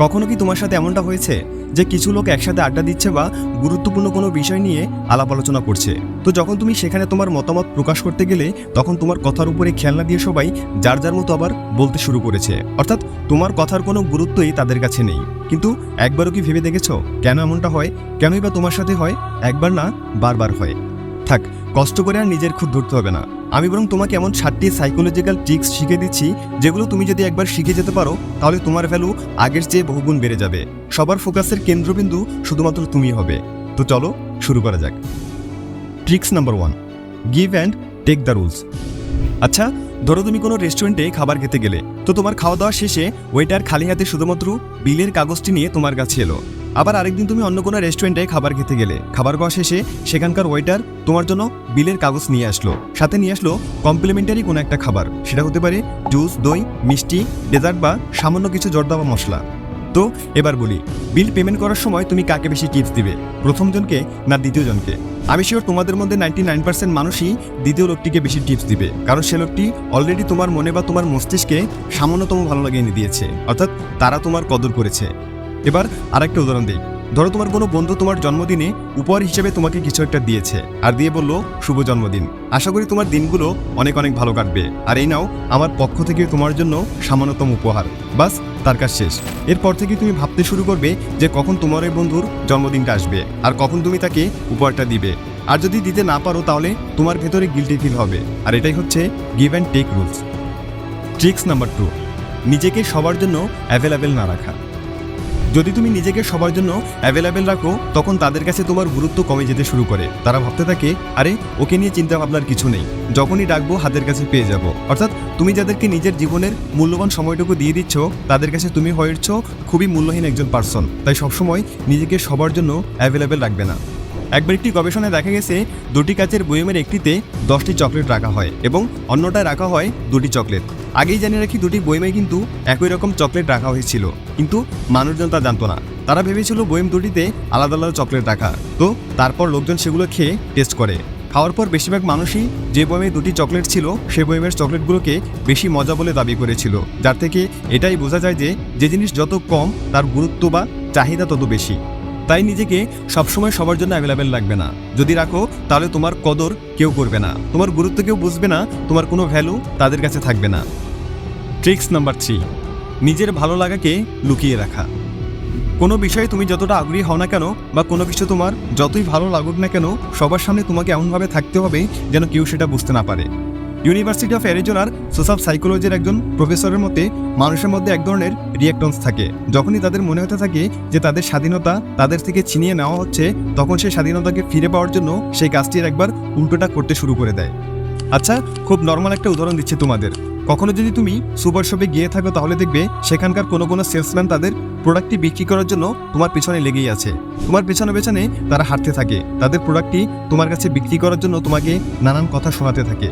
কখনো কি তোমার সাথে এমনটা হয়েছে যে কিছু লোক একসাথে আড্ডা দিচ্ছে বা গুরুত্বপূর্ণ কোনো বিষয় নিয়ে আলাপ আলোচনা করছে, তো যখন তুমি সেখানে তোমার মতামত প্রকাশ করতে গেলে তখন তোমার কথার উপরে খেলনা দিয়ে সবাই যার যার মতো আবার বলতে শুরু করেছে, অর্থাৎ তোমার কথার কোনো গুরুত্বই তাদের কাছে নেই। কিন্তু একবারও কি ভেবে দেখেছো কেন এমনটা হয়? কেনই বা তোমার সাথে হয়? একবার না, বারবার হয়। থাক, কষ্ট করে আর নিজের খুদ ধরতে হবে না। আমি বরং তোমাকে এমন 7টি সাইকোলজিক্যাল ট্রিক্স শিখিয়ে দিচ্ছি যেগুলো তুমি যদি একবার শিখে যেতে পারো তাহলে তোমার ভ্যালু আগের চেয়ে বহুগুণ বেড়ে যাবে। সবার ফোকাসের কেন্দ্রবিন্দু শুধুমাত্র তুমি হবে। তো চলো শুরু করা যাক। Tricks number 1, give and take the rules. আচ্ছা, ধরো তুমি কোনো রেস্টুরেন্টে খাবার খেতে গেলে, তো তোমার খাওয়া দাওয়া শেষে ওয়েটার খালি হাতে শুধুমাত্র বিলের কাগজটি নিয়ে তোমার কাছে এলো। আবার আরেকদিন তুমি অন্য কোনো রেস্টুরেন্টে খাবার খেতে গেলে, খাবার খাওয়া শেষে সেখানকার ওয়েটার তোমার জন্য বিলের কাগজ নিয়ে আসলো, সাথে নিয়ে আসলো কমপ্লিমেন্টারি কোনো একটা খাবার। সেটা হতে পারে জুস, দই, মিষ্টি, ডেজার্ট বা সামান্য কিছু জর্দা বা মশলা। তো এবার বলি, বিল পেমেন্ট করার সময় তুমি কাকে বেশি টিপস দিবে, প্রথম জনকে না দ্বিতীয় জনকে? আমি শিওর তোমাদের মধ্যে 99% মানুষই দ্বিতীয় লোকটিকে বেশি টিপস দিবে, কারণ সে লোকটি অলরেডি তোমার মনে বা তোমার মস্তিষ্কে সামান্যতম ভালো লাগে এনে দিয়েছে, অর্থাৎ তারা তোমার কদর করেছে। এবার আরেকটা উদাহরণ দিই। ধরো তোমার কোনো বন্ধু তোমার জন্মদিনে উপহার হিসেবে তোমাকে কিছু একটা দিয়েছে আর দিয়ে বললো শুভ জন্মদিন, আশা করি তোমার দিনগুলো অনেক অনেক ভালো কাটবে, আর এই নাও আমার পক্ষ থেকে তোমার জন্য সামান্যতম উপহার। বাস, তার কাজ শেষ। এরপর থেকে তুমি ভাবতে শুরু করবে যে কখন তোমার এই বন্ধুর জন্মদিনটা আসবে আর কখন তুমি তাকে উপহারটা দিবে। আর যদি দিতে না পারো তাহলে তোমার ভেতরে গিল্টি ফিল হবে। আর এটাই হচ্ছে give and take rules. Tricks number 2, নিজেকে সবার জন্য অ্যাভেলেবেল না রাখা। যদি তুমি নিজেকে সবার জন্য অ্যাভেলেবেল রাখো তখন তাদের কাছে তোমার গুরুত্ব কমে যেতে শুরু করে। তারা ভাবতে থাকে, আরে ওকে নিয়ে চিন্তা ভাবনার কিছু নেই, যখনই ডাকবো হাতের কাছে পেয়ে যাব। অর্থাৎ তুমি যাদেরকে নিজের জীবনের মূল্যবান সময়টুকু দিয়ে দিচ্ছ তাদের কাছে তুমি হয়েছ খুবই মূল্যহীন একজন পার্সন। তাই সবসময় নিজেকে সবার জন্য অ্যাভেলেবেল রাখবে না। একবার একটি গবেষণায় দেখা গেছে 2টি কাচের বয়মের একটিতে 10টি চকলেট রাখা হয় এবং অন্যটায় রাখা হয় 2টি চকলেট। আগেই জানিয়ে রাখি, 2টি বয়মে কিন্তু একই রকম চকলেট রাখা হয়েছিল, কিন্তু মানুষজন তা জানতো না। তারা ভেবেছিল বয়ম 2টিতে আলাদা আলাদা চকলেট রাখা। তো তারপর লোকজন সেগুলো খেয়ে টেস্ট করে। খাওয়ার পর বেশিরভাগ মানুষই যে বয়মে 2টি চকলেট ছিল সে বয়মের চকলেটগুলোকে বেশি মজা বলে দাবি করেছিল, যার থেকে এটাই বোঝা যায় যে জিনিস যত কম তার গুরুত্ব বা চাহিদা তত বেশি। তাই নিজেকে সবসময় সবার জন্য অ্যাভেলেবেল রাখবে না। যদি রাখো তাহলে তোমার কদর কেউ করবে না, তোমার গুরুত্ব কেউ বুঝবে না, তোমার কোনো ভ্যালু তাদের কাছে থাকবে না। ট্রিক্স নাম্বার 3, নিজের ভালো লাগাকে লুকিয়ে রাখা। কোনো বিষয়ে তুমি যতটা আগ্রহী হও না কেন বা কোনো কিছু তোমার যতই ভালো লাগুক না কেন, সবার সামনে তোমাকে এমনভাবে থাকতে হবে যেন কেউ সেটা বুঝতে না পারে। ইউনিভার্সিটি অফ অ্যারিজোনার সোশ্যাল সাইকোলজির একজন প্রফেসরের মতে মানুষের মধ্যে এক ধরনের রিঅ্যাক্টন্স থাকে। যখনই তাদের মনে হতে থাকে যে তাদের স্বাধীনতা তাদের থেকে ছিনিয়ে নেওয়া হচ্ছে, তখন সেই স্বাধীনতাকে ফিরে পাওয়ার জন্য সেই কাজটির একবার উল্টোটা করতে শুরু করে দেয়। আচ্ছা, খুব নর্মাল একটা উদাহরণ দিচ্ছি তোমাদের। কখনো যদি তুমি সুপার শপে গিয়ে থাকো তাহলে দেখবে সেখানকার কোনো সেলসম্যান তাদের প্রোডাক্টটি বিক্রি করার জন্য তোমার পেছনে লেগেই আছে। তোমার পেছনে পেছনে তারা হাঁটতে থাকে, তাদের প্রোডাক্টটি তোমার কাছে বিক্রি করার জন্য তোমাকে নানান কথা শোনাতে থাকে,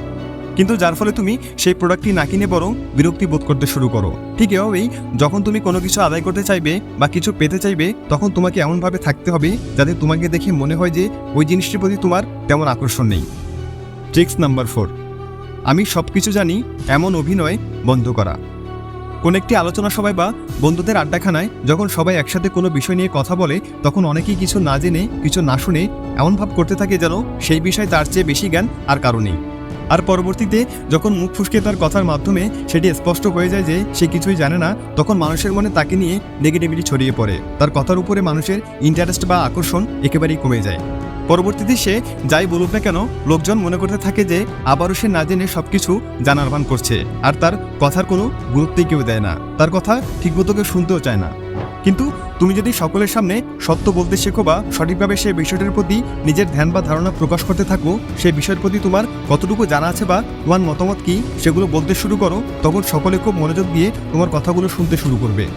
কিন্তু যার ফলে তুমি সেই প্রোডাক্টটি না কিনে বরং বিরক্তি বোধ করতে শুরু করো। ঠিক এভাবেই যখন তুমি কোনো কিছু আদায় করতে চাইবে বা কিছু পেতে চাইবে তখন তোমাকে এমনভাবে থাকতে হবে যাতে তোমাকে দেখে মনে হয় যে ওই জিনিসটির প্রতি তোমার তেমন আকর্ষণ নেই। ট্রিক্স নাম্বার 4, আমি সব কিছু জানি এমন অভিনয় বন্ধ করা। কোন একটি আলোচনা সভায় বা বন্ধুদের আড্ডাখানায় যখন সবাই একসাথে কোনো বিষয় নিয়ে কথা বলে তখন অনেকেই কিছু না জেনে কিছু না শুনে এমন ভাব করতে থাকে যেন সেই বিষয় তার চেয়ে বেশি জ্ঞান আর কারো নেই। আর পরবর্তীতে যখন মুখ ফুসকে তার কথার মাধ্যমে সেটি স্পষ্ট হয়ে যায় যে সে কিছুই জানে না, তখন মানুষের মনে তাকে নিয়ে নেগেটিভিটি ছড়িয়ে পড়ে। তার কথার উপরে মানুষের ইন্টারেস্ট বা আকর্ষণ একেবারেই কমে যায়। পরবর্তীতে সে যাই বলুক না কেন লোকজন মনে করতে থাকে যে আবারও সে না জেনে সবকিছু জানার ভান করছে, আর তার কথার কোনো গুরুত্বই কেউ দেয় না, তার কথা ঠিকমতো কেউ শুনতেও চায় না। কিন্তু তুমি যদি সকলের সামনে সত্য বলতে শেখো বা সঠিকভাবে সেই বিষয়টির প্রতি নিজের ধ্যান বা ধারণা প্রকাশ করতে থাকো, সেই বিষয়ের প্রতি তোমার কতটুকু জানা আছে বা তোমার মতামত কি সেগুলো বলতে শুরু করো, তখন সকলে খুব মনোযোগ দিয়ে তোমার কথাগুলো শুনতে শুরু করবে।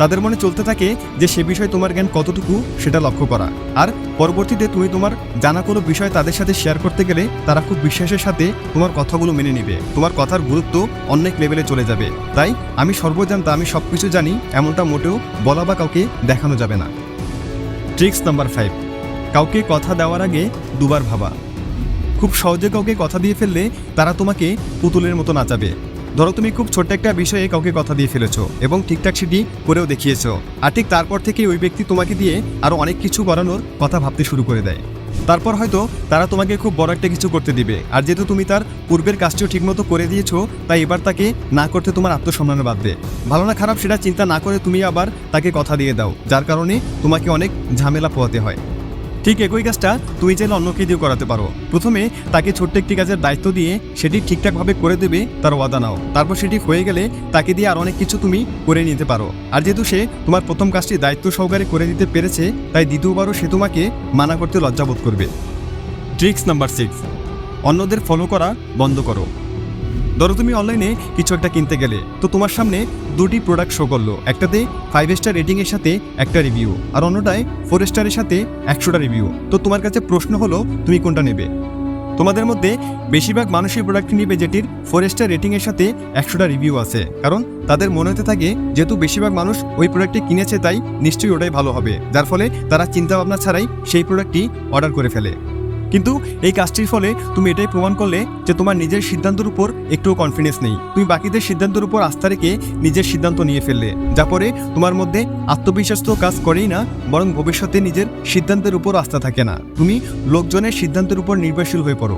তাদের মনে চলতে থাকে যে সে বিষয়ে তোমার জ্ঞান কতটুকু সেটা লক্ষ্য করা। আর পরবর্তীতে তুমি তোমার জানা কোনো বিষয় তাদের সাথে শেয়ার করতে গেলে তারা খুব বিশ্বাসের সাথে তোমার কথাগুলো মেনে নেবে, তোমার কথার গুরুত্ব অনেক লেভেলে চলে যাবে। তাই আমি সর্বজান্তা, আমি সব কিছু জানি এমনটা মোটেও বলা বা কাউকে দেখানো যাবে না। ট্রিক্স নাম্বার 5, কাউকে কথা দেওয়ার আগে দুবার ভাবা। খুব সহজে কাউকে কথা দিয়ে ফেললে তারা তোমাকে পুতুলের মতো নাচাবে। ধরো তুমি খুব ছোট্ট একটা বিষয়ে কাউকে কথা দিয়ে ফেলেছো এবং ঠিকঠাক সেটি করেও দেখিয়েছো, আর ঠিক তারপর থেকে ওই ব্যক্তি তোমাকে দিয়ে আরও অনেক কিছু করানোর কথা ভাবতে শুরু করে দেয়। তারপর হয়তো তারা তোমাকে খুব বড় একটা কিছু করতে দিবে, আর যেহেতু তুমি তার পূর্বের কাজটিও ঠিকমতো করে দিয়েছো, তাই এবার তাকে না করতে তোমার আত্মসম্মান বাঁধবে। ভালো না খারাপ সেটা চিন্তা না করে তুমি আবার তাকে কথা দিয়ে দাও, যার কারণে তোমাকে অনেক ঝামেলা পোহাতে হয়। ঠিক একই কাজটা তুমি চাইলে অন্যকে দিয়ে করাতে পারো। প্রথমে তাকে ছোট্ট একটি কাজের দায়িত্ব দিয়ে সেটি ঠিকঠাকভাবে করে দেবে তার ওয়াদা নাও। তারপর সেটি হয়ে গেলে তাকে দিয়ে আর অনেক কিছু তুমি করে নিতে পারো। আর যেহেতু সে তোমার প্রথম কাজটি দায়িত্ব সহকারে করে দিতে পেরেছে, তাই দ্বিতীয়বারও সে তোমাকে মানা করতে লজ্জাবোধ করবে। ট্রিক্স নাম্বার 6, অন্যদের ফলো করা বন্ধ করো। ধরো তুমি অনলাইনে কিছু একটা কিনতে গেলে, তো তোমার সামনে দুটি প্রোডাক্ট শো করলো, একটাতে 5 স্টার রেটিংয়ের সাথে একটা রিভিউ, আর অন্যটায় 4 স্টারের সাথে 100টা রিভিউ। তো তোমার কাছে প্রশ্ন হলো তুমি কোনটা নেবে? তোমাদের মধ্যে বেশিরভাগ মানুষই প্রোডাক্টটি নেবে যেটির 4 স্টার রেটিংয়ের সাথে 100টা রিভিউ আছে, কারণ তাদের মনে হতে থাকে যেহেতু বেশিরভাগ মানুষ ওই প্রোডাক্টটি কিনেছে তাই নিশ্চয়ই ওটাই ভালো হবে, যার ফলে তারা চিন্তাভাবনা ছাড়াই সেই প্রোডাক্টটি অর্ডার করে ফেলে। কিন্তু এই কাজটির ফলে তুমি এটাই প্রমাণ করলে যে তোমার নিজের সিদ্ধান্তের উপর একটুও কনফিডেন্স নেই। তুমি বাকিদের সিদ্ধান্তের উপর আস্থা রেখে নিজের সিদ্ধান্ত নিয়ে ফেললে, যা পরে তোমার মধ্যে আত্মবিশ্বাস তো কাজ করেই না, বরং ভবিষ্যতে নিজের সিদ্ধান্তের উপর আস্থা থাকে না। তুমি লোকজনের সিদ্ধান্তের উপর নির্ভরশীল হয়ে পড়ো,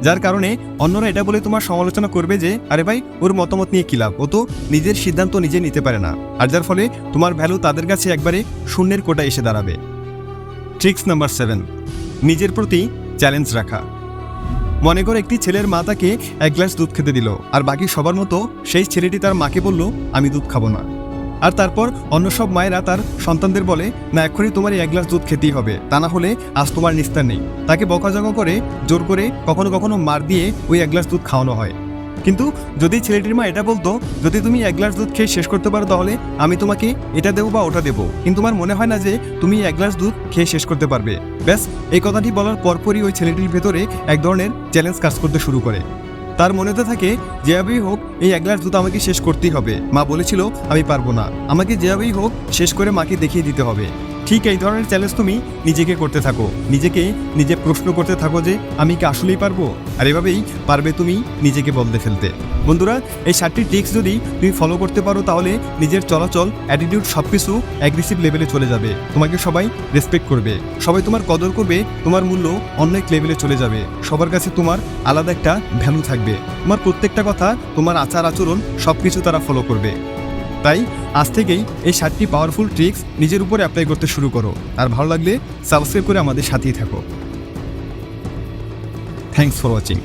যার কারণে অন্যরা এটা বলে তোমার সমালোচনা করবে যে আরে ভাই ওর মতামত নিয়ে কি লাভ, ও তো নিজের সিদ্ধান্ত নিজে নিতে পারে না। আর যার ফলে তোমার ভ্যালু তাদের কাছে একবারে শূন্যের কোটায় এসে দাঁড়াবে। ট্রিক্স নাম্বার 7, নিজের প্রতি চ্যালেঞ্জ রাখা। মনে করো একটি ছেলের মা তাকে 1 গ্লাস দুধ খেতে দিল, আর বাকি সবার মতো সেই ছেলেটি তার মাকে বলল আমি দুধ খাবো না। আর তারপর অন্য সব মায়েরা তার সন্তানদের বলে না এক্ষুনি তোমার 1 গ্লাস দুধ খেতেই হবে, তা না হলে আজ তোমার নিস্তার নেই। তাকে বকাঝকা করে জোর করে কখনো কখনো মার দিয়ে ওই 1 গ্লাস দুধ খাওয়ানো হয়। কিন্তু যদি ছেলেটির মা এটা বলতো যদি তুমি 1 গ্লাস দুধ খেয়ে শেষ করতে পারো তাহলে আমি তোমাকে এটা দেবো বা ওটা দেবো, কিন্তু আমার মনে হয় না যে তুমি 1 গ্লাস দুধ খেয়ে শেষ করতে পারবে। ব্যাস এই কথাটি বলার পরপরই ওই ছেলেটির ভেতরে এক ধরনের চ্যালেঞ্জ কাজ করতে শুরু করে। তার মনেতে থাকে যেভাবেই হোক এই 1 গ্লাস দুধ আমাকে শেষ করতেই হবে, মা বলেছিল আমি পারবো না, আমাকে যেভাবেই হোক শেষ করে মাকে দেখিয়ে দিতে হবে। ঠিক এই ধরনের চ্যালেঞ্জ তুমি নিজেকে করতে থাকো, নিজে প্রশ্ন করতে থাকো যে আমি কি আসলেই পারবো, আর এভাবেই পারবে তুমি নিজেকে বদলে ফেলতে। বন্ধুরা, এই 7টি ট্রিক্স যদি তুমি ফলো করতে পারো তাহলে নিজের চলাচল, অ্যাটিটিউড সবকিছু অ্যাগ্রেসিভ লেভেলে চলে যাবে। তোমাকে সবাই রেসপেক্ট করবে, সবাই তোমার কদর করবে, তোমার মূল্য অনেক লেভেলে চলে যাবে। সবার কাছে তোমার আলাদা একটা ভ্যালু থাকবে, তোমার প্রত্যেকটা কথা, তোমার আচার আচরণ সবকিছু তারা ফলো করবে। তাই আজ থেকেই এই 7টি পাওয়ারফুল ট্রিক্স নিজের উপরে অ্যাপ্লাই করতে শুরু করো, আর ভালো লাগলে সাবস্ক্রাইব করে আমাদের সাথেই থাকো। Thanks for watching.